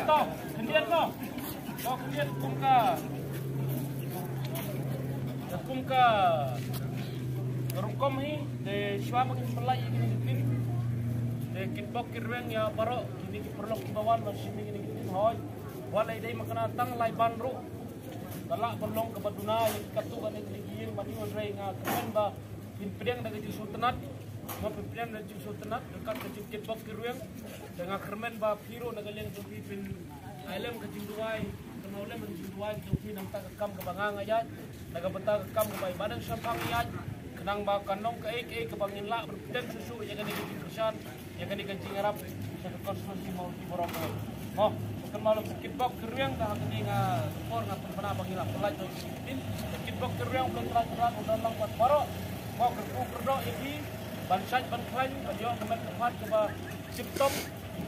Toh, kemudian toh. Toh kemudian kumka rukom hi de shwa makin pelai ini tin de kitbok kirweng ya paro kini perlu kibawan masih ini hoy walai dai makana tang lai banru talak berlong ke baduna yang katuan yang digiyeng mati onrai nga kemen ba pinpedeng daga ji sultanat ma pinpedeng daga ji sultanat dekat ke kitbok kirweng dengan kermen ba piro daga leng tu pin ailem ke jinduai kenaulem ke jinduai tu pin namta kam ke bangang ayat daga beta ke kam ke bai badan sampang ayat kenang ba kanong ke ke bangin la berpedeng susu yang kani ke kersan yang kani ke jingarap satu konstruksi mau di borong oh kemalu kitbok kerjang dah kini ngapor ngapun pernah bagi lah pelaj tu tin kitbok kerjang belum terang udah lengkap baru mau kerdo ini bansaj banklain kajo kemen kepat coba simptom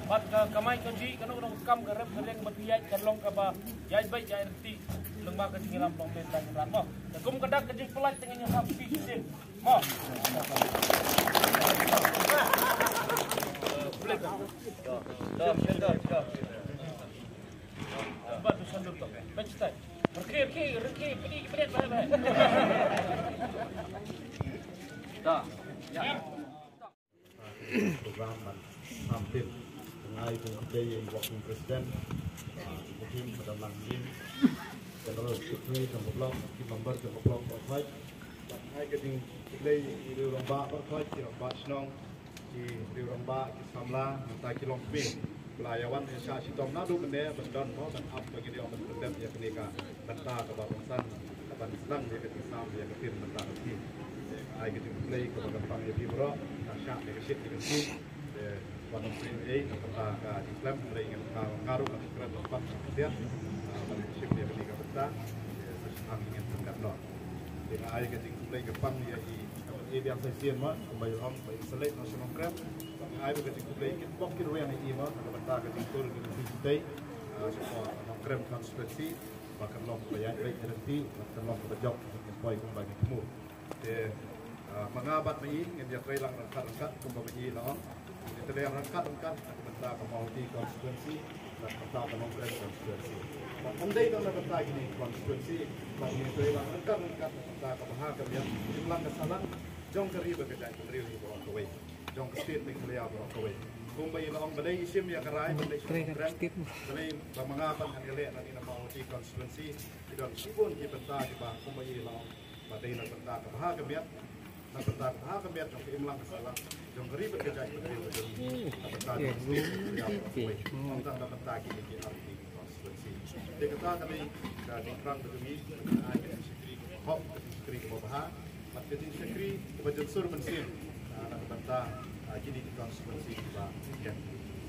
bat kamai kaji kanu kam garep kerjang berpiyai kerlong kaba jai baik jai reti lembah kecing lam long ben dan ran mo kum kedak kecing pelaj dengan yang happy din mo boleh dah Batu sandur tu, bencet. Reki, pedih, baik. Dah, ya. Program hampir mengenai pengkudai yang wakil presiden, mungkin pada langit, kalau sekali jam blok, di member jam blok berkait, mengenai keting pengkudai di rombak berkait, di rombak senong, di rombak di samla, mentai kilong pin. Pelayawan Indonesia Sitom Nadu benda bendon mau dan up bagi dia orang berdem ya kenika benta ke bangsan kapan senang dia ketisam dia ketir benta lagi ai gitu play ke gampang dia biro nasyak dia kesit dia kesit dia wanung play benta ke Islam mulai ingin ngaruh ke keren lepas dia bagi sip dia kenika benta dia senang ingin benda no dengan ai gitu play gampang dia di yang saya sian mah kembali orang baik selek nasional krem ai begitu play kitbok kirweng ini mah benta ke tingkul ke sisi supaya krem konstitusi bahkan long bayar baik nanti bahkan long berjok supaya kembali temu de mengabat mai ngin dia trai lang rangkat kembali long dia trai rangkat benta ke mau di konstitusi dan benta ke long krem konstitusi andai dong benta ini konstitusi bagi trai lang rangkat benta ke bahagia yang jumlah kesalahan jong keri bekerja keri di bawah kawai jong kestit di kuliah bawah kawai kumbai long badai isim ya kerai badai isim keren badai mengapan kan gelek nanti nama uji konstitusi tidak sibun di benta di bawah kumbai long badai nak benta ke bahagia biar nak benta ke bahagia biar jong keimlang kesalahan jong keri bekerja keri benta di kuliah bawah kawai tentang nak benta kini di arti konstitusi dia kata kami dari kerang begini ayat sekri hok sekri ke bawah marketing sekri kebajian sur mensim nak bantah jadi di konstitusi ba ya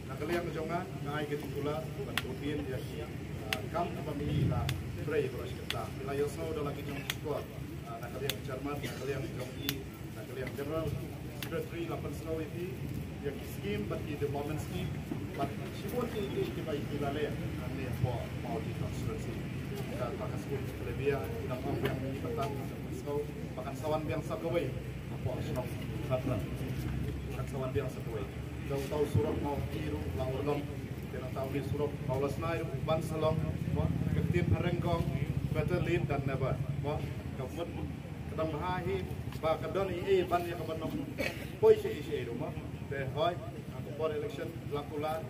nak kalian jongan ngai ke tula bantuin dia kam pemilih la pray beras kita bila yoso dah lagi jong squad nak kalian cermat nak kalian jongi nak kalian general secretary lapan snow ini yang scheme bagi development scheme but sipun ini baik dilale ane mau di konstitusi kita pakai sekolah lebih nak yang ini petang makan sawan biang sakawai apa senang khatra makan sawan biang sakawai tahu surat mau biru laulong kita tahu di surat Paulus naik ban salong ketim harengkong better lead dan never kamu kedam hahi ba kadon ban ya kapan poi si rumah deh hoy for election lakulan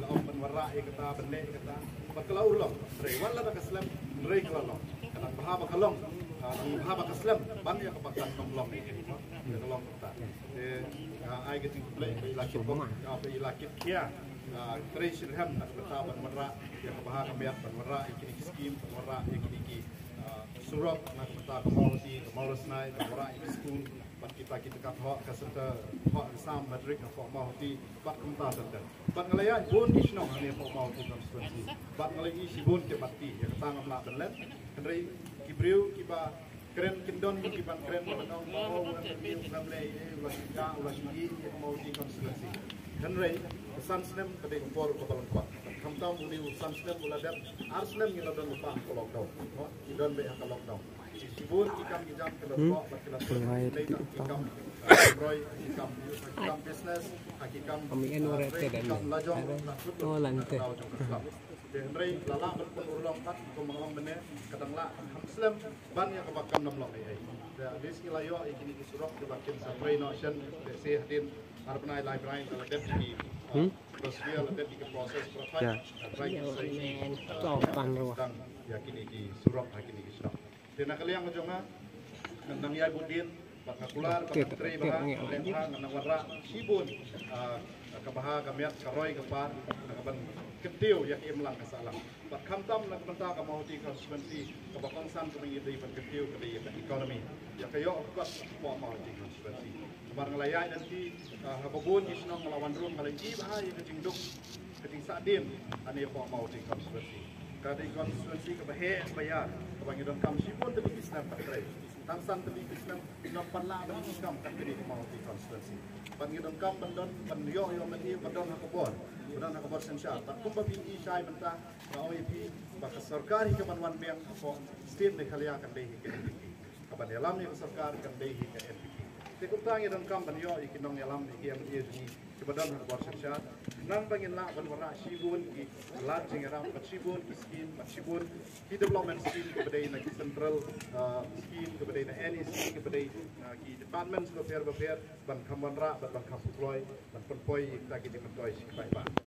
laom penwara kata bende kata baklau ulong rewan la bakaslam rei kalong kadang bahaba kalong bahaba kaslam ban ya kapakan nomlong ini kalong kata ai getting play lakit bom apa lakit kia creation ham nak kata penwara ya bahaba biar penwara iki skim penwara iki surok nak kata kemaulus naik penwara iki school kita kat hok kasenta hok sam madrik hok mau di bat kumta tanda bat ngalaya bun isnong ani hok mau di konstitusi bat ngalai si bun ke batti ya ketang amla belet kendrai kibriu kiba keren kindon kiba keren menong mau ngamle ulas ulas gi mau di konstitusi kendrai pesan senem kedai kompor kepala kuat kamtam uni usan snem uladap arsnem ngila don lupa lockdown no idon be hak lockdown sibun ikam kijam kelok bakilat ikam roy ikam business ikam ikam lajong lante Henry lala berpun ulang kat kumanglang bene kadangla hamslam ban yang kebakam namlok ai da diski layo ikini kisurok kebakin sampai notion desi hadin harapnai library kalau det di prosedur det di proses profile ya kini ki surok kini ki surok dena kalian ngajonga nang ya gudin pakakular pakatri bah lengha nang warra sibun kabaha kamiat karoy kapar kaban ketiu yang imlang kasalang pak kamtam nak mentah ka mahoti konstituensi kabakongsan kami dari ketiu ke ekonomi ya kayo kot po mahoti konstituensi kabar ngelayai nanti hababun isnong melawan rum malagi bahaya kecingduk kecing sadin ane po mahoti konstituensi kadi konstituensi kabahe bayar kabangidon kam sipun tadi Islam patrai tansan tadi Islam nompanla dan ikam kadi mahoti konstituensi pangidon kam bandon panyo yo mati bandon hakabor Bukan kabar sensial. Tak kumpa bini saya mentah OEP baka सरकार ही कमन वन में को स्टेट ने खलिया कर दे ही के NPP Cubbon एलाम ने सरकार कर दे ही के एनपीपी ते कुता ये रन काम बनियो इकिनोंग एलाम ने के एमए जी के बदन काbar sensial nan bangin la ban wara sibun ki lat jingeram sibun ki scheme sibun ki development scheme ke bedai na ki central scheme ke bedai na NEC ke bedai ki departments ko fair ban khamban ra ban kham employ ban poi ta ki employ si bai ba